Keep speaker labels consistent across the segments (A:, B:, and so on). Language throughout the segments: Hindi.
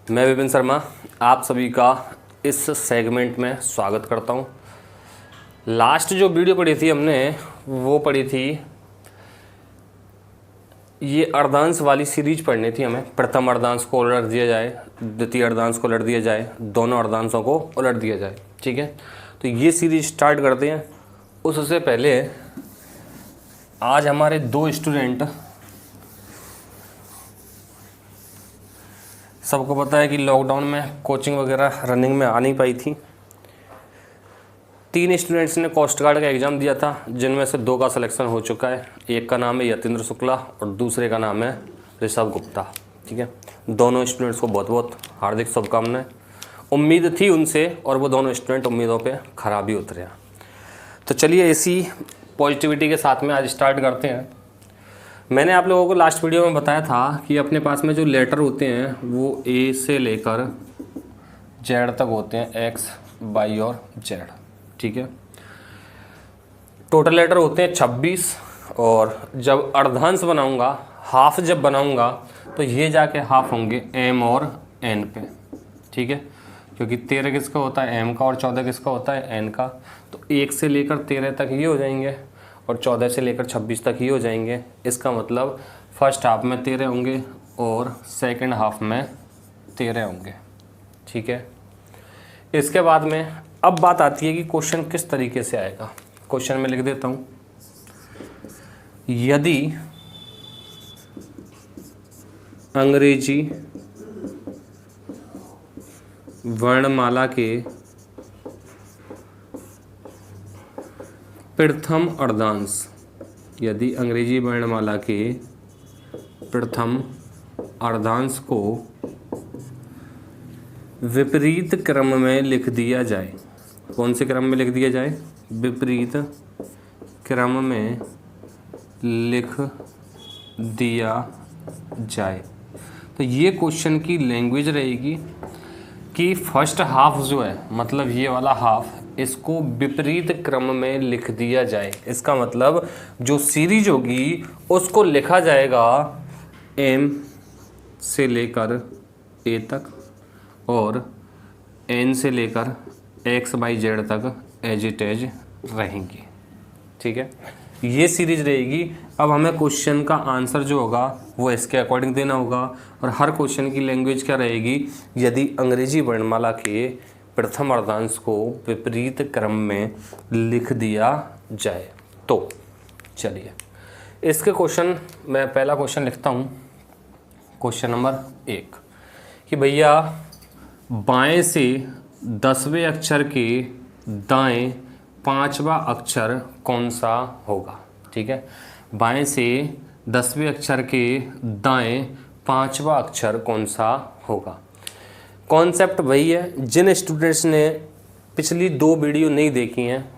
A: मैं विपिन शर्मा आप सभी का इस सेगमेंट में स्वागत करता हूं। लास्ट जो वीडियो पढ़ी थी हमने वो पढ़ी थी, ये अर्धांश वाली सीरीज पढ़नी थी हमें। प्रथम अर्धांश को उलट दिया जाए, द्वितीय अर्धांश को उलट दिया जाए, दोनों अर्धांशों को उलट दिया जाए। ठीक है, तो ये सीरीज स्टार्ट करते हैं। उससे पहले आज हमारे दो स्टूडेंट, सबको पता है कि लॉकडाउन में कोचिंग वगैरह रनिंग में आ नहीं पाई थी। 3 स्टूडेंट्स ने कोस्ट गार्ड का एग्ज़ाम दिया था, जिनमें से 2 का सिलेक्शन हो चुका है। एक का नाम है यतेंद्र शुक्ला और दूसरे का नाम है ऋषभ गुप्ता। ठीक है, दोनों स्टूडेंट्स को बहुत बहुत हार्दिक शुभकामनाएं। उम्मीद थी उनसे और वो दोनों स्टूडेंट उम्मीदों पे खरा भी उतरे हैं। तो चलिए इसी पॉजिटिविटी के साथ में आज स्टार्ट करते हैं। मैंने आप लोगों को लास्ट वीडियो में बताया था कि अपने पास में जो लेटर होते हैं वो ए से लेकर जेड तक होते हैं, एक्स, वाई और जेड। ठीक है, टोटल लेटर होते हैं 26 और जब अर्धांश बनाऊंगा, हाफ जब बनाऊंगा, तो ये जाके हाफ होंगे एम और एन पे। ठीक है, क्योंकि 13 किसका होता है, एम का, और 14 किसका होता है, एन का। तो 1 से लेकर 13 तक ये हो जाएंगे और 14 से लेकर 26 तक ही हो जाएंगे। इसका मतलब फर्स्ट हाफ में 13 होंगे और सेकंड हाफ में 13 होंगे। ठीक है, इसके बाद में अब बात आती है कि क्वेश्चन किस तरीके से आएगा। क्वेश्चन में लिख देता हूँ, यदि अंग्रेजी वर्णमाला के प्रथम अर्धांश, यदि अंग्रेजी वर्णमाला के प्रथम अर्धांश को विपरीत क्रम में लिख दिया जाए। कौन से क्रम में लिख दिया जाए? विपरीत क्रम में लिख दिया जाए। तो ये क्वेश्चन की लैंग्वेज रहेगी कि फर्स्ट हाफ जो है, मतलब ये वाला हाफ, इसको विपरीत क्रम में लिख दिया जाए। इसका मतलब जो सीरीज होगी उसको लिखा जाएगा एम से लेकर ए तक और एन से लेकर एक्स बाई जेड तक एज इट एज रहेंगी। ठीक है, ये सीरीज रहेगी। अब हमें क्वेश्चन का आंसर जो होगा वो इसके अकॉर्डिंग देना होगा और हर क्वेश्चन की लैंग्वेज क्या रहेगी? यदि अंग्रेजी वर्णमाला के प्रथम अर्धांश को विपरीत क्रम में लिख दिया जाए। तो चलिए इसके क्वेश्चन, मैं पहला क्वेश्चन लिखता हूँ। क्वेश्चन नंबर 1 कि भैया बाएं से 10वें अक्षर के दाएं 5वां अक्षर कौन सा होगा? ठीक है, बाएं से 10वें अक्षर के दाएं 5वां अक्षर कौन सा होगा? कॉन्सेप्ट वही है। जिन स्टूडेंट्स ने पिछली 2 वीडियो नहीं देखी हैं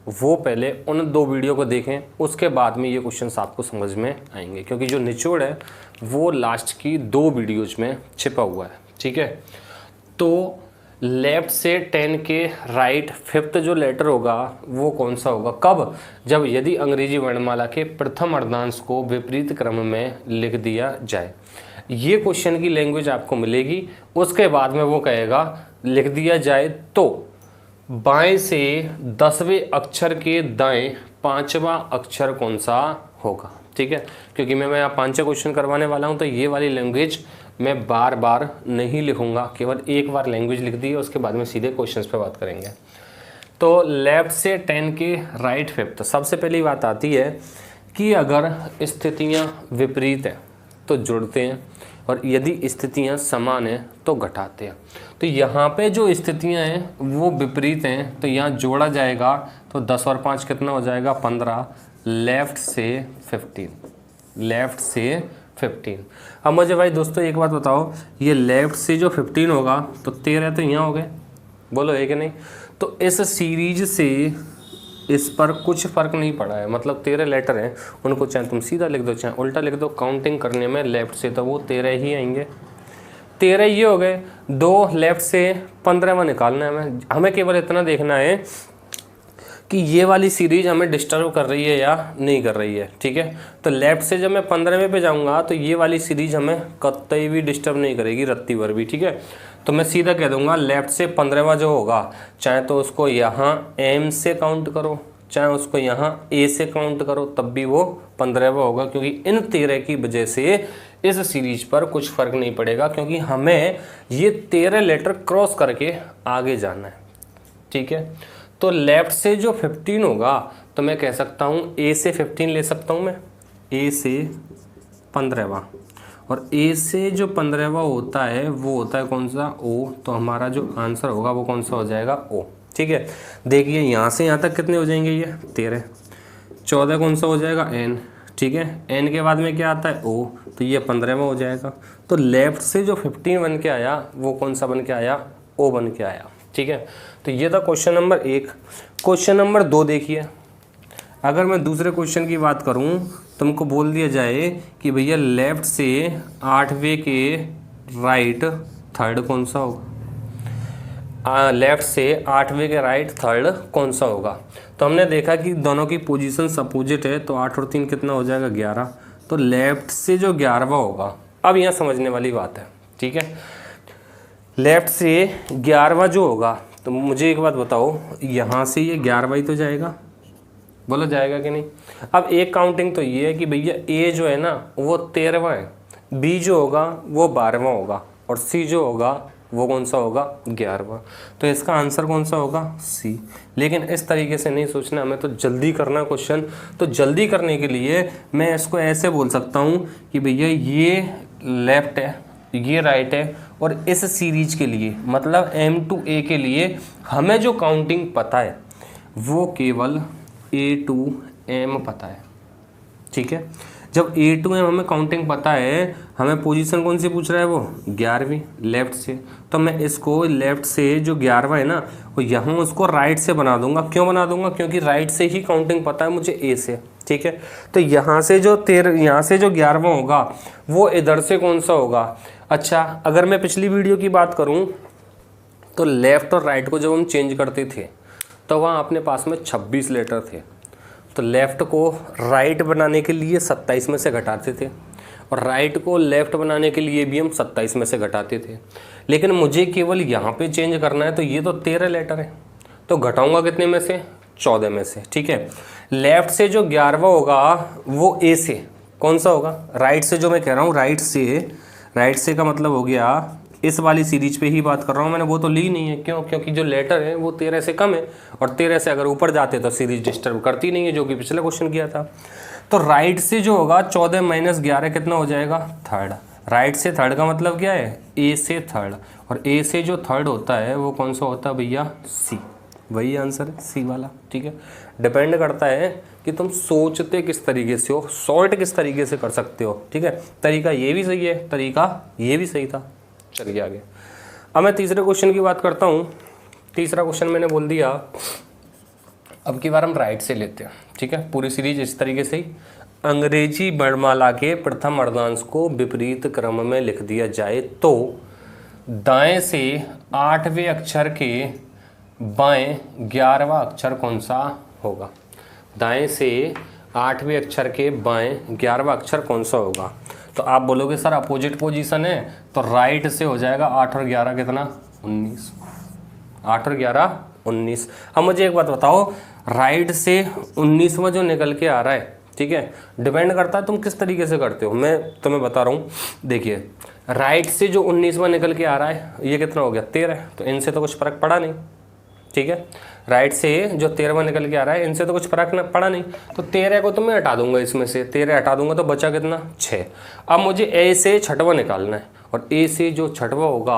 A: वो पहले उन 2 वीडियो को देखें, उसके बाद में ये क्वेश्चंस आपको समझ में आएंगे, क्योंकि जो निचोड़ है वो लास्ट की 2 वीडियोज में छिपा हुआ है। ठीक है, तो लेफ्ट से 10 के राइट 5th जो लेटर होगा वो कौन सा होगा? कब? जब यदि अंग्रेजी वर्णमाला के प्रथम अर्धांश को विपरीत क्रम में लिख दिया जाए। ये क्वेश्चन की लैंग्वेज आपको मिलेगी। उसके बाद में वो कहेगा लिख दिया जाए तो बाएं से 10वें अक्षर के दाएं 5वां अक्षर कौन सा होगा। ठीक है, क्योंकि मैं यहाँ 5 क्वेश्चन करवाने वाला हूँ, तो ये वाली लैंग्वेज मैं बार बार नहीं लिखूंगा, केवल एक बार लैंग्वेज लिख दी है, उसके बाद में सीधे क्वेश्चंस पे बात करेंगे। तो लेफ्ट से 10 के राइट 5th, सबसे पहली बात आती है कि अगर स्थितियां विपरीत हैं तो जुड़ते हैं और यदि स्थितियां समान हैं तो घटाते हैं। तो यहाँ पे जो स्थितियां हैं वो विपरीत हैं, तो यहाँ जोड़ा जाएगा तो 10 और 5 कितना हो जाएगा? 15। लेफ्ट से 15, लेफ्ट से 15। अब मुझे भाई दोस्तों एक बात बताओ, ये लेफ्ट से जो 15 होगा तो 13 तो यहाँ हो गए, बोलो है कि नहीं? तो इस सीरीज से इस पर कुछ फ़र्क नहीं पड़ा है, मतलब 13 लेटर हैं, उनको चाहे तुम सीधा लिख दो चाहे उल्टा लिख दो, काउंटिंग करने में लेफ्ट से तो वो 13 ही आएंगे। 13 ये हो गए। 2 लेफ्ट से 15वां निकालना है हमें केवल इतना देखना है कि कि ये वाली सीरीज हमें डिस्टर्ब कर रही है या नहीं कर रही है। ठीक है, तो लेफ्ट से जब मैं 15वें पे जाऊंगा तो ये वाली सीरीज हमें कतई भी डिस्टर्ब नहीं करेगी, रत्ती भर भी। ठीक है, तो मैं सीधा कह दूंगा लेफ्ट से 15वां जो होगा, चाहे तो उसको यहाँ एम से काउंट करो, चाहे उसको यहाँ ए से काउंट करो, तब भी वो 15वां होगा, क्योंकि इन 13 की वजह से इस सीरीज पर कुछ फर्क नहीं पड़ेगा, क्योंकि हमें ये 13 लेटर क्रॉस करके आगे जाना है। ठीक है, तो लेफ्ट से जो 15 होगा तो मैं कह सकता हूँ ए से 15 ले सकता हूँ मैं, ए से 15वां, और ए से जो 15वां होता है वो होता है कौन सा, ओ, तो हमारा जो आंसर होगा वो कौन सा हो जाएगा, ओ। ठीक है, देखिए यहाँ से यहाँ तक कितने हो जाएंगे, ये 13, 14 कौन सा हो जाएगा, एन। ठीक है, एन के बाद में क्या आता है, ओ, तो ये 15वां हो जाएगा। तो लेफ्ट से जो 15 बन के आया वो कौन सा बन के आया, ओ बन के आया। ठीक है, तो ये था क्वेश्चन नंबर 1। क्वेश्चन नंबर 2 देखिए, अगर मैं दूसरे क्वेश्चन की बात करूं तो हमको बोल दिया जाए कि भैया लेफ्ट से 8वें के राइट थर्ड कौन सा होगा, लेफ्ट से 8वें के राइट थर्ड कौन सा होगा। तो हमने देखा कि दोनों की पोजीशन अपोजिट है, तो 8 और 3 कितना हो जाएगा, 11। तो लेफ्ट से जो 11वां होगा, अब यहाँ समझने वाली बात है। ठीक है, लेफ्ट से 11वां जो होगा, तो मुझे एक बात बताओ, यहाँ से ये 11वां ही तो जाएगा, बोलो जाएगा कि नहीं। अब एक काउंटिंग तो ये है कि भैया ए जो है ना वो 13वां है, बी जो होगा वो 12वां होगा, और सी जो होगा वो कौन सा होगा, 11वां। तो इसका आंसर कौन सा होगा, सी। लेकिन इस तरीके से नहीं सोचना, हमें तो जल्दी करना क्वेश्चन। तो जल्दी करने के लिए मैं इसको ऐसे बोल सकता हूँ कि भैया ये लेफ्ट है, ये राइट है, और इस सीरीज के लिए मतलब M to A के लिए हमें जो काउंटिंग पता है वो केवल A to M पता है। ठीक है, जब A to M हमें काउंटिंग पता है, हमें पोजीशन कौन सी पूछ रहा है, वो 11वीं लेफ्ट से, तो मैं इसको लेफ्ट से जो 11वां है ना, वो यहाँ उसको राइट से बना दूंगा। क्यों बना दूंगा, क्योंकि राइट से ही काउंटिंग पता है मुझे A से। ठीक है, तो यहाँ से जो 11वां होगा वो इधर से कौन सा होगा। अच्छा, अगर मैं पिछली वीडियो की बात करूं तो लेफ़्ट और राइट को जब हम चेंज करते थे तो वहाँ अपने पास में 26 लेटर थे, तो लेफ़्ट को राइट बनाने के लिए 27 में से घटाते थे, और राइट को लेफ़्ट बनाने के लिए भी हम 27 में से घटाते थे। लेकिन मुझे केवल यहाँ पे चेंज करना है, तो ये तो 13 लेटर है, तो घटाऊँगा कितने में से, 14 में से। ठीक है, लेफ़्ट से जो 11वां होगा वो ए से कौन सा होगा, राइट से जो मैं कह रहा हूँ, राइट से का मतलब हो गया इस वाली सीरीज पे ही बात कर रहा हूँ, मैंने वो तो ली नहीं है। क्यों, क्योंकि जो लेटर है वो 13 से कम है, और 13 से अगर ऊपर जाते तो सीरीज डिस्टर्ब करती नहीं है, जो कि पिछला क्वेश्चन किया था। तो राइट से जो होगा 14 - 11 कितना हो जाएगा, थर्ड। राइट से थर्ड का मतलब क्या है, ए से थर्ड, और ए से जो थर्ड होता है वो कौन सा होता है भैया, सी। वही आंसर है, सी वाला। ठीक है, डिपेंड करता है कि तुम सोचते किस तरीके से हो, सॉर्ट किस तरीके से कर सकते हो। ठीक है, तरीका ये भी सही है, तरीका ये भी सही था। चलिए आगे, अब मैं तीसरे क्वेश्चन की बात करता हूँ। तीसरा क्वेश्चन मैंने बोल दिया, अब की बार हम राइट से लेते हैं। ठीक है, पूरी सीरीज इस तरीके से ही, अंग्रेजी वर्णमाला के प्रथम अर्धांश को विपरीत क्रम में लिख दिया जाए तो दाएं से 8वें अक्षर के बाएं 11वां अक्षर कौन सा होगा। दाएं से 8वें अक्षर के बाएं 11वां अक्षर कौन सा होगा। तो आप बोलोगे सर अपोजिट पोजीशन है, तो राइट से हो जाएगा 8 और 11 कितना, 19। 8 और 11 19। अब मुझे एक बात बताओ, राइट से 19वां जो निकल के आ रहा है, ठीक है, डिपेंड करता है तुम किस तरीके से करते हो। मैं तुम्हें बता रहा हूँ, देखिए राइट से जो 19वां निकल के आ रहा है ये कितना हो गया, 13। तो इनसे तो कुछ फर्क पड़ा नहीं। ठीक है, राइट से जो 13वां निकल के आ रहा है इनसे तो कुछ फर्क पड़ा नहीं, तो 13 को तो मैं हटा दूंगा, इसमें से 13 हटा दूंगा तो बचा कितना, 6। अब मुझे ए से छठवां निकालना है, और ए से जो छठवां होगा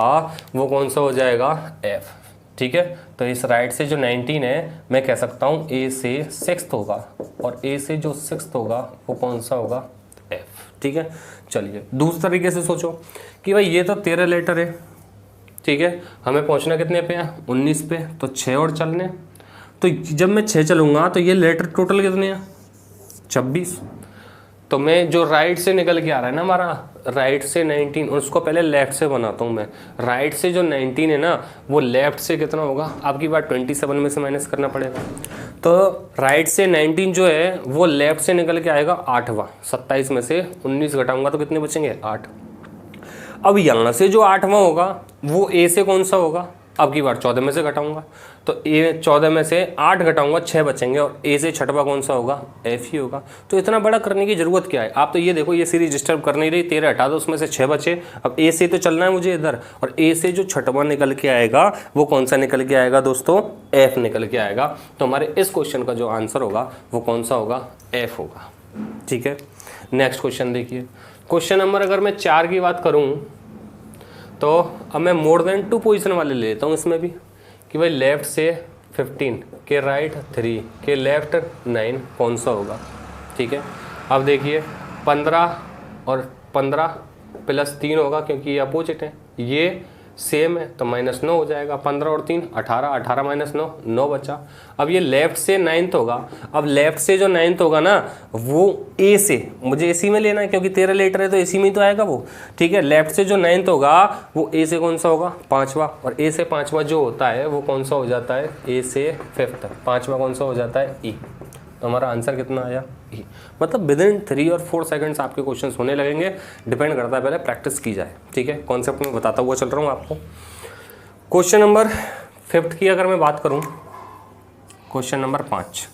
A: वो कौन सा हो जाएगा, एफ। ठीक है, तो इस राइट से जो 19 है मैं कह सकता हूँ ए से 6th होगा, और ए से जो 6th होगा वो कौन सा होगा, एफ। ठीक है, चलिए दूसरे तरीके से सोचो कि भाई ये तो 13 लेटर है, ठीक है, हमें पहुंचना कितने पे है, 19 पे, तो 6 और चलने। तो जब मैं 6 चलूँगा तो ये लेटर टोटल कितने हैं, 26। तो मैं जो राइट से निकल के आ रहा है ना हमारा, राइट से 19, उसको पहले लेफ्ट से बनाता हूँ मैं। राइट से जो 19 है ना वो लेफ्ट से कितना होगा, आपकी बात 27 में से माइनस करना पड़ेगा। तो राइट से 19 जो है वो लेफ्ट से निकल के आएगा 8वां। 27 में से 19 घटाऊंगा तो कितने बचेंगे? 8। अब यहाँ से जो 8वां होगा वो ए से कौन सा होगा? अब की बार 14 में से घटाऊंगा, तो ए 14 में से 8 घटाऊंगा 6 बचेंगे, और ए से छठवां कौन सा होगा? एफ ही होगा। तो इतना बड़ा करने की जरूरत क्या है? आप तो ये देखो, ये सीरीज डिस्टर्ब कर नहीं रही, 13 हटा दो, उसमें से 6 बचे। अब ए से तो चलना है मुझे इधर, और ए से जो छठवां निकल के आएगा वो कौन सा निकल के आएगा दोस्तों? एफ निकल के आएगा। तो हमारे इस क्वेश्चन का जो आंसर होगा वो कौन सा होगा? एफ होगा। ठीक है, नेक्स्ट क्वेश्चन देखिए। क्वेश्चन नंबर अगर मैं 4 की बात करूँ तो अब मैं मोर देन 2 पोजीशन वाले ले लेता हूँ इसमें भी, कि भाई लेफ्ट से 15 के राइट 3 के लेफ्ट 9 कौन सा होगा। ठीक है, अब देखिए 15 और 15 प्लस 3 होगा, क्योंकि ये अपोजिट है, ये सेम है तो -9 हो जाएगा। 15 और 3 18, 18 माइनस 9, 9 बचा। अब ये लेफ्ट से 9th होगा। अब लेफ्ट से जो 9th होगा ना वो ए से, मुझे इसी में लेना है क्योंकि 13 लेटर है तो इसी में तो आएगा वो। ठीक है, लेफ्ट से जो 9th होगा वो ए से कौन सा होगा? 5वां, और ए से 5वां जो होता है वो कौन सा हो जाता है? ए से 5th, 5वां कौन सा हो जाता है? ई। तो हमारा आंसर कितना आया? ई। मतलब विद इन 3 और 4 सेकंड्स आपके क्वेश्चंस होने लगेंगे। डिपेंड करता है, पहले प्रैक्टिस की जाए। ठीक है, कॉन्सेप्ट में बताता हुआ चल रहा हूँ आपको। क्वेश्चन नंबर 5 की अगर मैं बात करूँ, क्वेश्चन नंबर 5।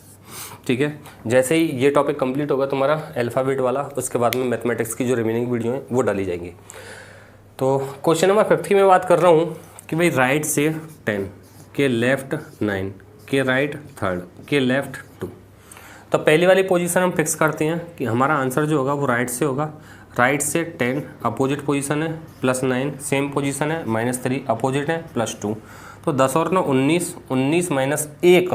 A: ठीक है, जैसे ही ये टॉपिक कंप्लीट होगा तुम्हारा अल्फ़ाबेट वाला, उसके बाद में मैथमेटिक्स की जो रिमेनिंग वीडियो है वो डाली जाएंगी। तो क्वेश्चन नंबर 5 की मैं बात कर रहा हूँ कि भाई राइट से 10 के लेफ्ट 9 के राइट 3 के लेफ्ट 2। तो पहली वाली पोजीशन हम फिक्स करते हैं कि हमारा आंसर जो होगा वो राइट से होगा। राइट से 10 अपोजिट पोजीशन है, +9 सेम पोजीशन है, -3 अपोजिट है, +2। तो 10 और 9 19, 19 माइनस 1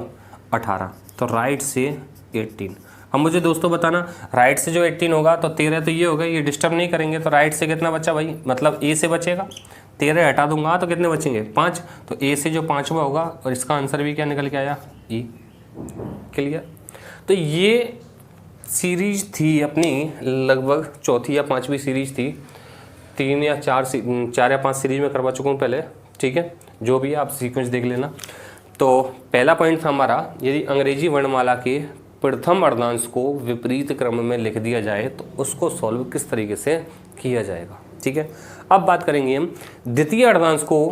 A: 18। तो राइट से 18। अब मुझे दोस्तों बताना, राइट से जो 18 होगा तो 13 तो ये होगा, ये डिस्टर्ब नहीं करेंगे। तो राइट से कितना बचा भाई? मतलब ए से बचेगा, 13 हटा दूंगा तो कितने बचेंगे? 5। तो ए से जो 5वां होगा, और इसका आंसर भी क्या निकल के आया? ई। क्लियर? तो ये सीरीज थी अपनी लगभग चौथी या 5वीं सीरीज थी। 3 या 4 या 5 सीरीज में करवा चुका हूँ पहले। ठीक है, जो भी है आप सीक्वेंस देख लेना। तो पहला पॉइंट था हमारा, यदि अंग्रेजी वर्णमाला के प्रथम अर्धांश को विपरीत क्रम में लिख दिया जाए तो उसको सॉल्व किस तरीके से किया जाएगा। ठीक है, अब बात करेंगे हम द्वितीय अर्धांश को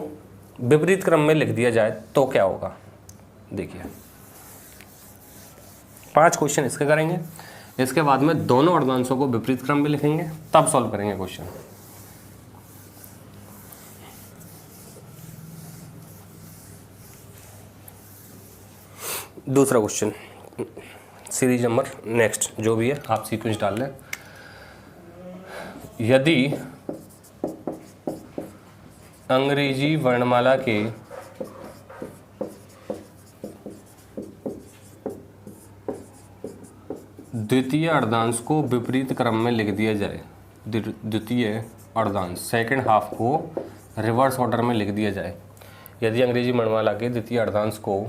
A: विपरीत क्रम में लिख दिया जाए तो क्या होगा। देखिए 5 क्वेश्चन इसके करेंगे, इसके बाद में दोनों अर्धांशों को विपरीत क्रम में लिखेंगे, तब सॉल्व करेंगे क्वेश्चन। दूसरा क्वेश्चन, सीरीज नंबर नेक्स्ट जो भी है आप सीक्वेंस डाल लें। यदि अंग्रेजी वर्णमाला के द्वितीय अर्धांश को विपरीत क्रम में लिख दिया जाए, द्वितीय अर्धांश सेकंड हाफ को रिवर्स ऑर्डर में लिख दिया जाए। यदि अंग्रेजी वर्णमाला के द्वितीय अर्धांश को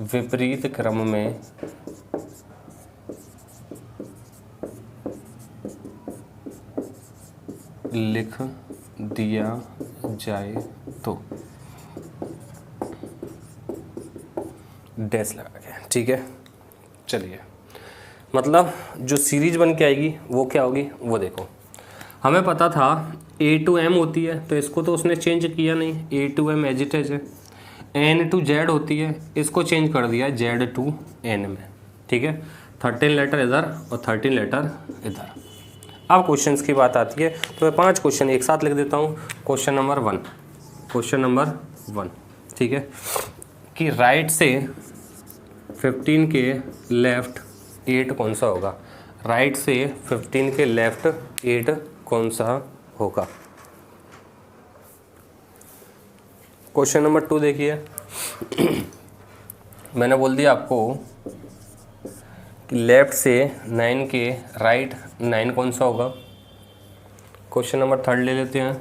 A: विपरीत क्रम में लिख दिया जाए तो डैश लगा के। ठीक है, चलिए मतलब जो सीरीज बन के आएगी वो क्या होगी वो देखो। हमें पता था A to M होती है, तो इसको तो उसने चेंज किया नहीं, A to M as it is है। N to Z होती है, इसको चेंज कर दिया Z to N में। ठीक है, 13 लेटर इधर और 13 लेटर इधर। अब क्वेश्चंस की बात आती है तो मैं 5 क्वेश्चन एक साथ लिख देता हूँ। Question number 1, question number 1। ठीक है, कि राइट से 15 के लेफ्ट 8 कौन सा होगा। राइट से 15 के लेफ्ट 8 कौन सा होगा। क्वेश्चन नंबर 2 देखिए, मैंने बोल दिया आपको कि लेफ्ट से 9 के राइट 9 कौन सा होगा। क्वेश्चन नंबर 3 ले लेते हैं।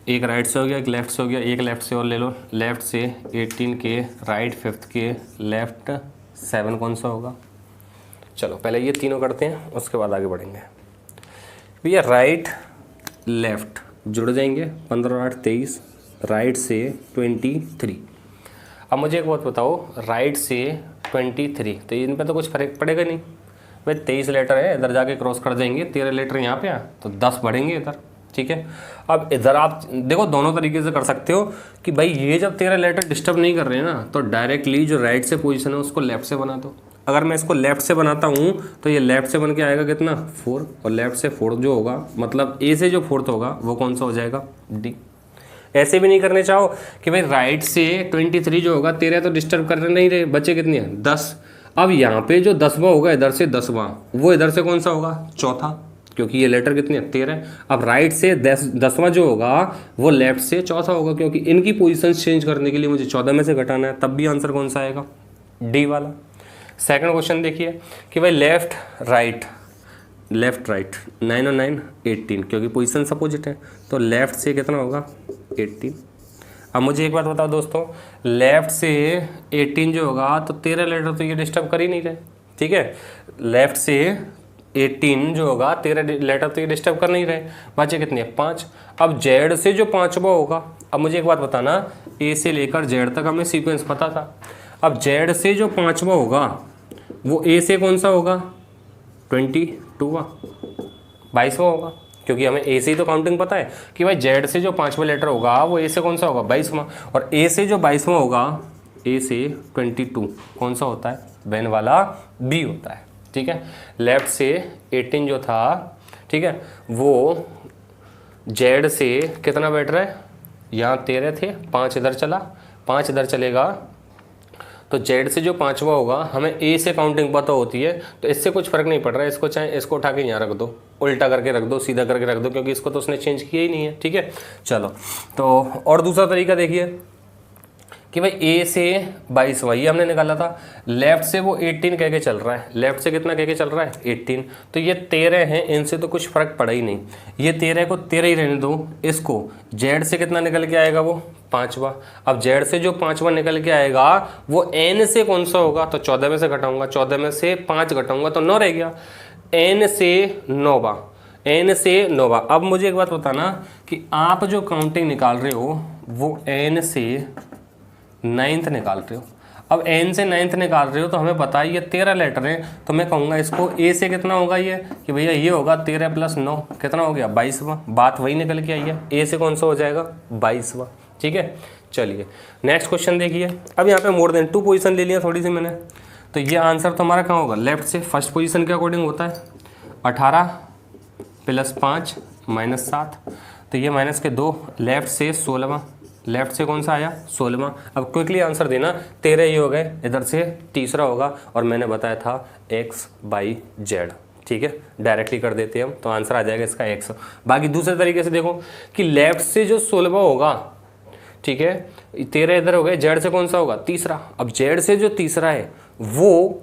A: एक राइट से हो गया, एक लेफ्ट से हो गया, एक लेफ्ट से और ले लो। लेफ्ट से 18 के राइट 5th के लेफ्ट 7 कौन सा होगा। चलो पहले ये तीनों करते हैं, उसके बाद आगे बढ़ेंगे। भैया राइट लेफ्ट जुड़ जाएंगे, 15 और 8 23, राइट से 23। अब मुझे एक बात बताओ, राइट से 23, तो इन पे तो कुछ फर्क पड़ेगा नहीं भाई। 23 लेटर है, इधर जाके क्रॉस कर देंगे, 13 लेटर यहाँ पे आ तो 10 बढ़ेंगे इधर, ठीक है। अब इधर आप देखो दोनों तरीके से कर सकते हो कि भाई ये जब 13 लेटर डिस्टर्ब नहीं कर रहे हैं ना, तो डायरेक्टली जो राइट से पोजीशन है उसको लेफ्ट से बना दो। अगर मैं इसको लेफ्ट से बनाता हूँ तो ये लेफ्ट से बन के आएगा कितना 4, और लेफ्ट से 4 जो होगा मतलब ए से जो 4th होगा वो कौन सा हो जाएगा डी। ऐसे भी नहीं करने चाहो कि भाई राइट से 23 जो होगा 13 तो डिस्टर्ब कर नहीं रहे, बचे कितने हैं 10। अब यहाँ पे जो 10वां होगा इधर से 10वां, वो इधर से कौन सा होगा चौथा, क्योंकि ये लेटर कितने हैं 13। अब राइट से 10वां जो होगा वो लेफ्ट से चौथा होगा, क्योंकि इनकी पोजीशन चेंज करने के लिए मुझे 14 में से घटाना है, तब भी आंसर कौन सा आएगा डी वाला। सेकंड क्वेश्चन देखिए कि भाई लेफ्ट राइट 9 और 9 18, क्योंकि पोजीशन अपोजिट है तो लेफ्ट से कितना होगा 18। अब मुझे एक बात बताओ दोस्तों, लेफ्ट से 18 जो होगा तो 13 लेटर तो ये डिस्टर्ब कर ही नहीं रहे, ठीक है। लेफ्ट से 18 जो होगा 13 लेटर तो ये डिस्टर्ब कर नहीं रहे, बचे कितने 5। अब जेड से जो 5वां होगा, अब मुझे एक बात बताना, ए से लेकर जेड तक हमें सीक्वेंस पता था। अब जेड से जो 5वां होगा वो ए से कौन सा होगा 22वां 22वां होगा, क्योंकि हमें ए से ही तो काउंटिंग पता है कि भाई जेड से जो 5वां लेटर होगा वो ए से कौन सा होगा 22वां, और ए से जो 22वां होगा ए से 22 कौन सा होता है बेन वाला बी होता है, ठीक है। लेफ्ट से 18 जो था, ठीक है, वो जेड से कितना बैठ रहा है, यहाँ 13 थे, 5 इधर चला, 5 इधर चलेगा, तो जेड से जो 5वां होगा हमें ए से काउंटिंग पता होती है, तो इससे कुछ फर्क नहीं पड़ रहा है। इसको चाहे इसको उठा के यहाँ रख दो, उल्टा करके रख दो, सीधा करके रख दो, क्योंकि इसको तो उसने चेंज किया ही नहीं है, ठीक है। चलो तो और दूसरा तरीका देखिए कि भाई ए से 22वां ये हमने निकाला था, लेफ्ट से वो 18 कह के चल रहा है, लेफ्ट से कितना कह के चल रहा है 18, तो ये 13 हैं, इनसे तो कुछ फर्क पड़ा ही नहीं, ये 13 को 13 ही रहने दो। इसको जेड से कितना निकल के आएगा वो 5वां। अब जेड से जो 5वां निकल के आएगा वो एन से कौन सा होगा, तो 14 में से घटाऊंगा, 14 में से 5 घटाऊंगा तो 9 रह गया, एन से 9वां, एन से 9वां। अब मुझे एक बात बताना कि आप जो काउंटिंग निकाल रहे हो वो एन से 9th निकाल रहे हो। अब एन से 9th निकाल रहे हो तो हमें पता है ये 13 लेटर है, तो मैं कहूँगा इसको ए से कितना होगा ये कि भैया ये होगा 13 + 9 कितना हो गया 22वां, बात वही निकल के आई है, ए से कौन सा हो जाएगा 22वां, ठीक है। चलिए नेक्स्ट क्वेश्चन देखिए। अब यहाँ पे मोर देन 2 पोजीशन ले लिया थोड़ी सी मैंने, तो ये आंसर तो हमारा कहाँ होगा लेफ्ट से, फर्स्ट पोजीशन के अकॉर्डिंग होता है 18 + 5 - 7, तो ये माइनस के 2, लेफ्ट से 16वां, लेफ्ट से कौन सा आया 16वां। अब क्विकली आंसर देना, 13 ही हो गए, इधर से तीसरा होगा, और मैंने बताया था x/z, ठीक है, डायरेक्टली कर देते हैं हम, तो आंसर आ जाएगा इसका x। बाकी दूसरे तरीके से देखो कि लेफ्ट से जो 16वां होगा, ठीक है, 13 इधर हो गए, जेड से कौन सा होगा तीसरा। अब जेड से जो तीसरा है वो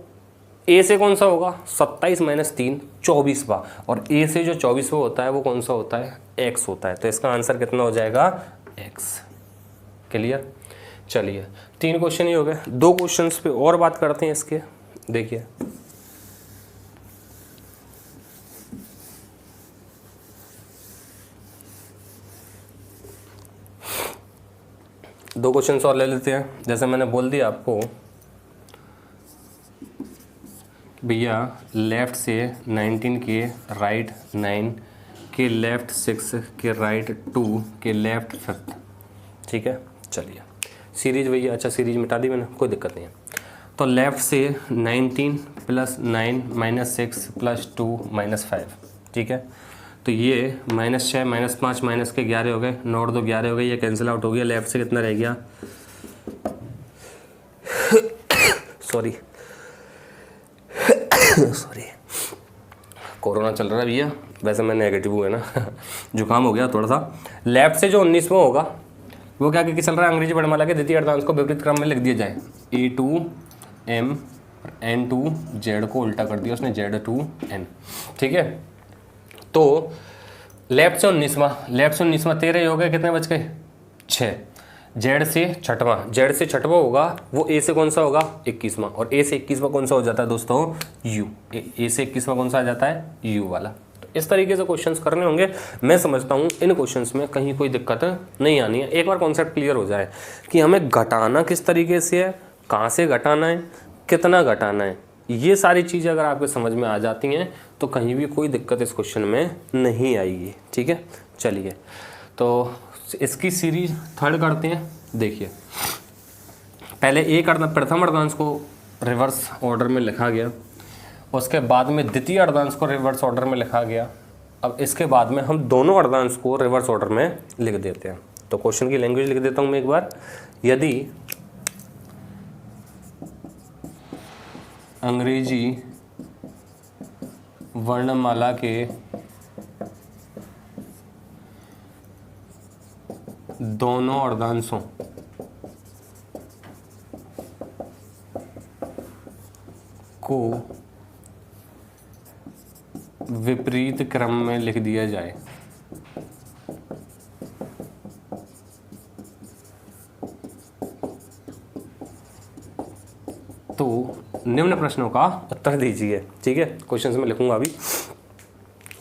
A: ए से कौन सा होगा 27 - 3 24वां, और ए से जो 24वां होता है वो कौन सा होता है x होता है, तो इसका आंसर कितना हो जाएगा x। क्लियर। चलिए 3 क्वेश्चन ही हो गए, 2 क्वेश्चंस पे और बात करते हैं इसके। देखिए दो क्वेश्चंस और ले लेते हैं। जैसे मैंने बोल दिया आपको भैया लेफ्ट से 19 के राइट 9 के लेफ्ट 6 के राइट 2 के लेफ्ट 5, ठीक है। चलिए सीरीज भैया, अच्छा सीरीज मिटा दी मैंने, कोई दिक्कत नहीं है। तो लेफ्ट से 19 + 9 - 6 + 2 - 5, ठीक है। तो ये -6 - 5 माइनस के 11 हो गए, 9 और 2 11 हो गए, ये कैंसिल आउट हो गया। लेफ्ट से कितना रह गया सॉरी कोरोना चल रहा है भैया, वैसे मैं नेगेटिव हुआ है ना जुकाम हो गया थोड़ा सा। लेफ्ट से जो 19वां होगा वो क्या चल रहा है, अंग्रेजी वर्णमाला के द्वितीय अर्धांश को विपरीत क्रम में लिख दिया जाए। A2M N2Z को उल्टा कर दिया उसने Z2N, ठीक है। तो लेफ्ट से 19वां, लेफ्ट से 19वां 13 हो गए, कितने बच गए 6। जेड से 6वां, जेड से 6वां होगा वो ए से कौन सा होगा 21वां, और ए से 21वां कौन सा हो जाता है दोस्तों U, ए से 21वां कौन सा आ जाता है U वाला। तो इस तरीके से क्वेश्चंस करने होंगे। मैं समझता हूँ इन क्वेश्चंस में कहीं कोई दिक्कत नहीं आनी है। एक बार कॉन्सेप्ट क्लियर हो जाए कि हमें घटाना किस तरीके से है, कहाँ से घटाना है, कितना घटाना है, ये सारी चीज़ें अगर आपके समझ में आ जाती हैं तो कहीं भी कोई दिक्कत इस क्वेश्चन में नहीं आएगी। ठीक है, चलिए तो इसकी सीरीज थर्ड करते हैं। देखिए पहले एक प्रथम अर्धांश को रिवर्स ऑर्डर में लिखा गया, उसके बाद में द्वितीय अर्धांश को रिवर्स ऑर्डर में लिखा गया। अब इसके बाद में हम दोनों अर्धांश को रिवर्स ऑर्डर में लिख देते हैं। तो क्वेश्चन की लैंग्वेज लिख देता हूँ मैं एक बार। यदि अंग्रेजी वर्णमाला के दोनों अर्धांशों को विपरीत क्रम में लिख दिया जाए तो निम्न प्रश्नों का उत्तर दीजिए। ठीक है, क्वेश्चन में लिखूंगा अभी।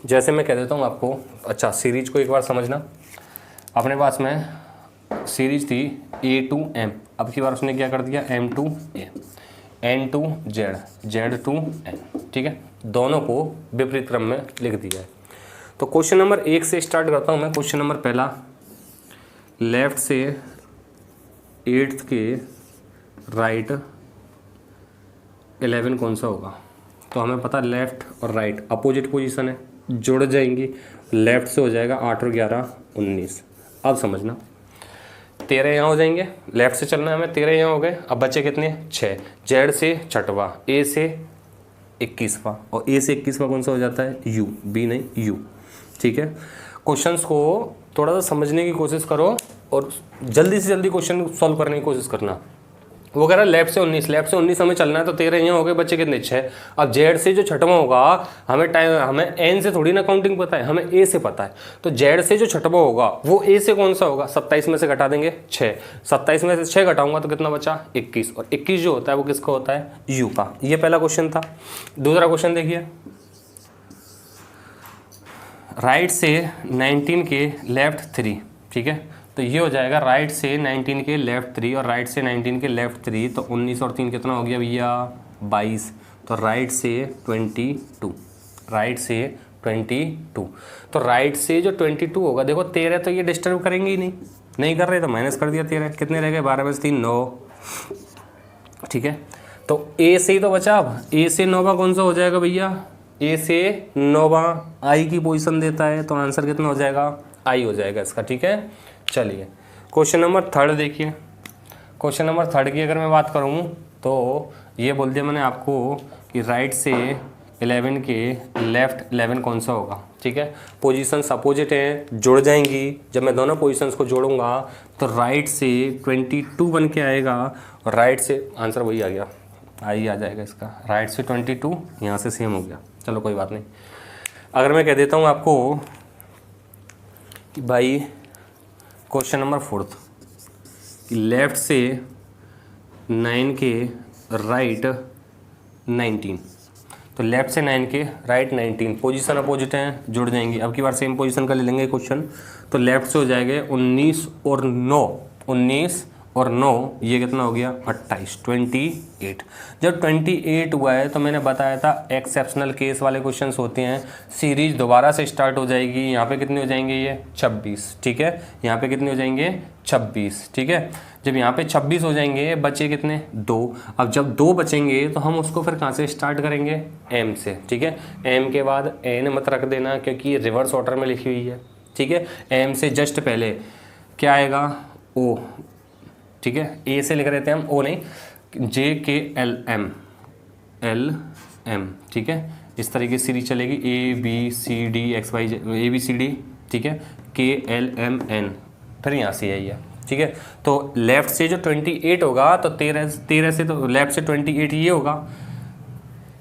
A: जैसे मैं कह देता हूँ आपको, अच्छा सीरीज को एक बार समझना। अपने पास में सीरीज थी A to M, अब की बार उसने क्या कर दिया M to A, N to Z, Z to N। ठीक है, दोनों को विपरीत क्रम में लिख दिया है। तो क्वेश्चन नंबर 1 से स्टार्ट करता हूँ मैं। क्वेश्चन नंबर पहला, लेफ्ट से 8th के राइट 11 कौन सा होगा। तो हमें पता लेफ्ट और राइट अपोजिट पोजीशन है, जुड़ जाएंगी। लेफ्ट से हो जाएगा 8 और 11 19। अब समझना 13 यहाँ हो जाएंगे, लेफ्ट से चलना है हमें, 13 यहाँ हो गए। अब बचे कितने 6। जेड से छठवां, ए से 21वां, और ए से 21वां कौन सा हो जाता है यू, बी नहीं यू। ठीक है, क्वेश्चंस को थोड़ा सा समझने की कोशिश करो और जल्दी से जल्दी क्वेश्चन सॉल्व करने की कोशिश करना। वो कह रहा है लेफ्ट से 19 हमें चलना है, तो 13 यहाँ हो गए, बच्चे कितने 6। अब जेड से जो छठवां होगा, हमें एन से थोड़ी ना काउंटिंग पता है, हमें ए से पता है। तो जेड से जो छठवां होगा वो ए से कौन सा होगा, 27 में से घटा देंगे 6, 27 में से 6 घटाऊंगा तो कितना बचा 21, और 21 जो होता है वो किसका होता है यू का। ये पहला क्वेश्चन था। दूसरा क्वेश्चन देखिए, राइट से 19 के लेफ्ट 3। ठीक है, तो ये हो जाएगा राइट से 19 के लेफ्ट 3 और राइट से 19 के लेफ्ट 3, तो 19 और 3 कितना हो गया भैया 22। तो राइट से 22, राइट से 22। तो राइट से जो 22 होगा, देखो 13 तो ये डिस्टर्ब करेंगे ही नहीं कर रहे तो माइनस कर दिया 13, कितने रह गए 12 में से 3 9। ठीक है, तो ए से ही तो बचा। अब ए से 9वां कौन सा हो जाएगा भैया, ए से 9वां आई की पोजीशन देता है, तो आंसर कितना हो जाएगा आई हो जाएगा इसका। ठीक है, चलिए क्वेश्चन नंबर 3 देखिए। क्वेश्चन नंबर 3 की अगर मैं बात करूँ तो ये बोल दिया मैंने आपको कि राइट से 11 के लेफ्ट 11 कौन सा होगा। ठीक है, पोजीशंस अपोजिट हैं, जुड़ जाएंगी। जब मैं दोनों पोजीशंस को जोड़ूंगा तो राइट से 22 बन के आएगा, और राइट से आंसर वही आ गया, आई आ जाएगा इसका। राइट से 22 यहाँ से सेम हो गया, चलो कोई बात नहीं। अगर मैं कह देता हूँ आपको कि भाई क्वेश्चन नंबर 4 कि लेफ्ट से 9 के राइट 19, तो लेफ्ट से 9 के राइट 19, पोजीशन अपोजिट हैं, जुड़ जाएंगी। अब की बार सेम पोजीशन का ले लेंगे क्वेश्चन, तो लेफ्ट से हो जाएगा 19 और 9, 19 और 9, ये कितना हो गया 28, 28। जब 28 हुआ है तो मैंने बताया था एक्सेप्शनल केस वाले क्वेश्चंस होते हैं, सीरीज दोबारा से स्टार्ट हो जाएगी। यहाँ पे कितने हो जाएंगे ये 26। ठीक है, यहाँ पे कितने हो जाएंगे 26। ठीक है, जब यहाँ पे 26 हो जाएंगे, बचे कितने 2। अब जब 2 बचेंगे तो हम उसको फिर कहाँ से स्टार्ट करेंगे एम से। ठीक है, एम के बाद एन मत रख देना क्योंकि रिवर्स ऑर्डर में लिखी हुई है। ठीक है, एम से जस्ट पहले क्या आएगा ओ। ठीक है, ए से लिख रहे थे हम, ओ नहीं, JKLM LM। ठीक है, इस तरीके से सीरीज चलेगी ABCD XYZ ABCD। ठीक है, KLMN, फिर यहाँ से यही है। ठीक है, तो लेफ्ट से जो 28 होगा तो 13 से तो लेफ्ट से 28 ये होगा।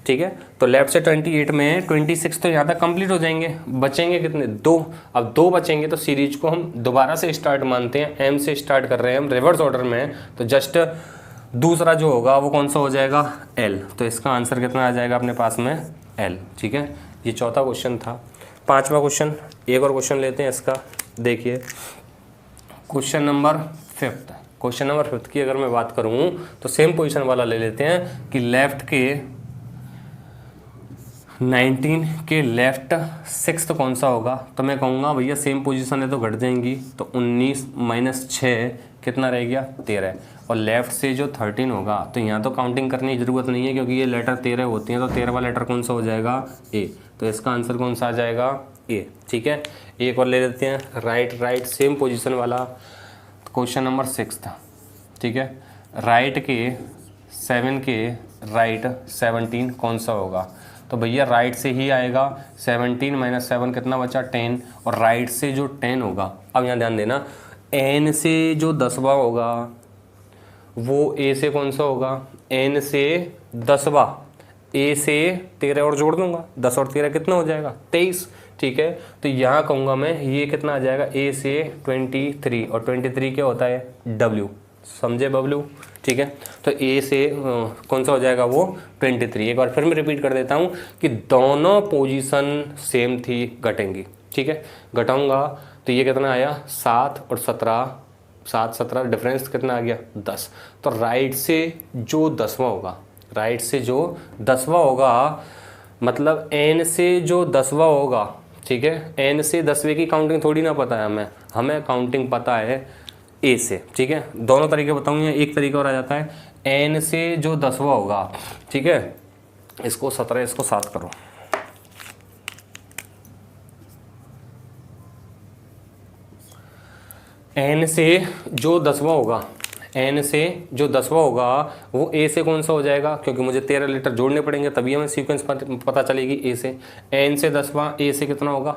A: ठीक है, तो लेफ्ट से 28 में 26 तो यहाँ तक कंप्लीट हो जाएंगे, बचेंगे कितने 2। अब 2 बचेंगे तो सीरीज को हम दोबारा से स्टार्ट मानते हैं, एम से स्टार्ट कर रहे हैं हम रिवर्स ऑर्डर में, तो जस्ट दूसरा जो होगा वो कौन सा हो जाएगा एल। तो इसका आंसर कितना आ जाएगा अपने पास में एल। ठीक है, ये चौथा क्वेश्चन था। 5वां क्वेश्चन, एक और क्वेश्चन लेते हैं इसका। देखिए क्वेश्चन नंबर 5। क्वेश्चन नंबर 5 की अगर मैं बात करूं तो सेम पोजीशन वाला ले लेते हैं कि लेफ्ट के 19 के लेफ्ट 6 कौन सा होगा। तो मैं कहूँगा भैया सेम पोजीशन है तो घट जाएंगी, तो 19 माइनस 6 कितना रह गया 13। और लेफ्ट से जो 13 होगा तो यहाँ तो काउंटिंग करने की ज़रूरत नहीं है क्योंकि ये लेटर 13 होती हैं, तो 13वां लेटर कौन सा हो जाएगा ए। तो इसका आंसर कौन सा आ जाएगा ए। ठीक है, एक और ले लेते हैं राइट सेम पोजीशन वाला क्वेश्चन नंबर 6 था। ठीक है, राइट के 7 के राइट 17 कौन सा होगा। तो भैया राइट से ही आएगा, 17 माइनस 7 कितना बचा 10, और राइट से जो 10 होगा, अब यहाँ ध्यान देना, एन से जो 10वां होगा वो ए से कौन सा होगा, एन से 10वां, ए से 13 और जोड़ दूंगा, 10 और 13 कितना हो जाएगा 23। ठीक है, तो यहाँ कहूँगा मैं ये कितना आ जाएगा ए से 23, और 23 क्या होता है डब्ल्यू, समझे बबलू। ठीक है, तो ए से कौन सा हो जाएगा वो 23। एक बार फिर मैं रिपीट कर देता हूँ कि दोनों पोजीशन सेम थी, घटेंगी। ठीक है, घटाऊंगा तो ये कितना आया 7 और 17, 7 17 डिफरेंस कितना आ गया 10। तो राइट से जो 10वां होगा, राइट से जो 10वां होगा, मतलब एन से जो 10वां होगा। ठीक है, एन से 10वें की काउंटिंग थोड़ी ना पता है हमें काउंटिंग पता है ए से। ठीक है, दोनों तरीके बताऊंगा, एक तरीका और आ जाता है एन से जो 10वां होगा। ठीक है, इसको 17 इसको 7 करो, एन से जो 10वां होगा, एन से जो 10वां होगा वो ए से कौन सा हो जाएगा, क्योंकि मुझे 13 लेटर जोड़ने पड़ेंगे तभी हमें सीक्वेंस पता चलेगी ए से। एन से 10वां ए से कितना होगा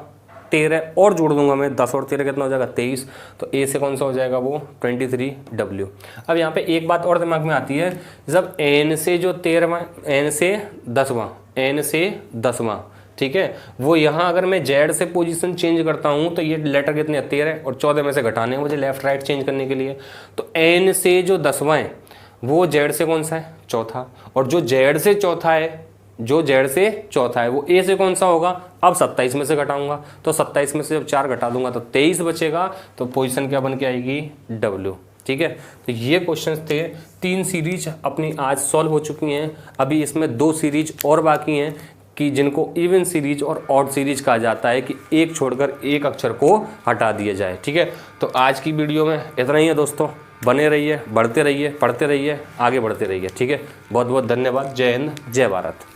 A: 13 और जोड़ दूंगा मैं, 10 और 13 कितना हो जाएगा 23। तो ए से कौन सा हो जाएगा वो 23 डब्ल्यू। अब यहाँ पे एक बात और दिमाग में आती है, जब एन से जो 13वां, एन से 10वां, एन से 10वां, ठीक है, वो यहाँ अगर मैं जेड से पोजीशन चेंज करता हूँ तो ये लेटर कितने 13 और 14 में से घटाने हैं मुझे लेफ्ट राइट चेंज करने के लिए। तो एन से जो 10वां है वो जेड से कौन सा है चौथा, और जो जेड से चौथा है, जो जेड से चौथा है वो ए से कौन सा होगा। अब 27 में से घटाऊंगा तो 27 में से जब 4 घटा दूंगा तो 23 बचेगा, तो पोजीशन क्या बन के आएगी डब्ल्यू। ठीक है, तो ये क्वेश्चंस थे, 3 सीरीज अपनी आज सॉल्व हो चुकी हैं। अभी इसमें 2 सीरीज और बाकी हैं कि जिनको इवन सीरीज और ऑड सीरीज कहा जाता है, कि एक छोड़कर एक अक्षर को हटा दिया जाए। ठीक है, तो आज की वीडियो में इतना ही है दोस्तों, बने रहिए, बढ़ते रहिए, पढ़ते रहिए, आगे बढ़ते रहिए। ठीक है, बहुत बहुत धन्यवाद। जय हिंद, जय भारत।